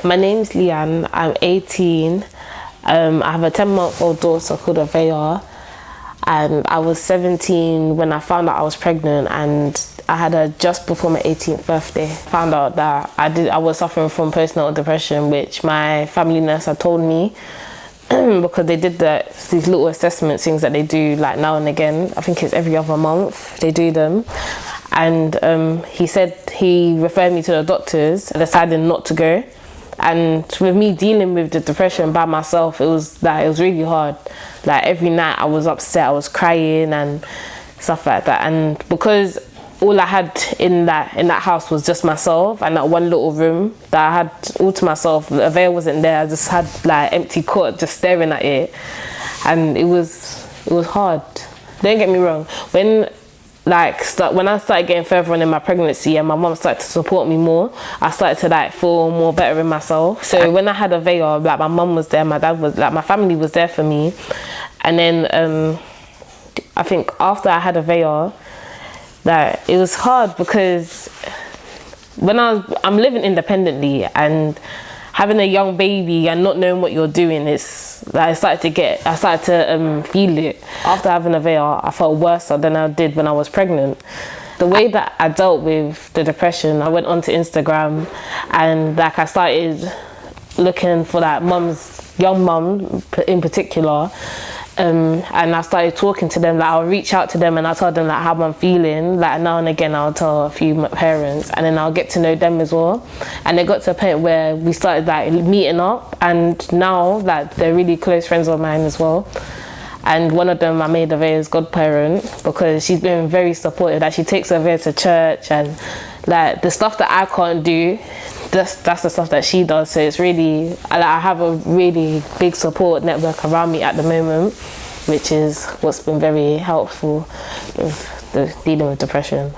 My name's Leanne. I'm 18. I have a 10-month-old daughter called Avea. And I was 17 when I found out I was pregnant, and I had her just before my 18th birthday. Found out that I was suffering from postnatal depression, which my family nurse had told me because they did these little assessment things that they do like now and again. I think it's every other month they do them. And he said he referred me to the doctors, decided not to go. And with me dealing with the depression by myself, it was really hard. Like every night I was upset, I was crying and stuff like that. And because all I had in that house was just myself and that one little room that I had all to myself, the veil wasn't there. I just had like empty court just staring at it, and it was hard. Don't get me wrong. When I started getting further on in my pregnancy and my mum started to support me more, I started to like feel more better in myself. So when I had a veil, like my mum was there, my dad was like, my family was there for me. And then I think after I had a veil, that it was hard because when I'm living independently and having a young baby and not knowing what you're doing, it's like I started to feel it. After having a veil, I felt worse than I did when I was pregnant. The way that I dealt with the depression, I went onto Instagram and like I started looking for like young mum in particular. And I started talking to them, like I'll reach out to them and I'll tell them like how I'm feeling, like now and again I'll tell a few parents and then I'll get to know them as well. And it got to a point where we started like meeting up, and now like they're really close friends of mine as well. And one of them I made Avea's godparent because she's been very supportive. Like she takes Avea to church, and like the stuff that I can't do, that's the stuff that she does. So it's really, I have a really big support network around me at the moment, which is what's been very helpful with dealing with depression.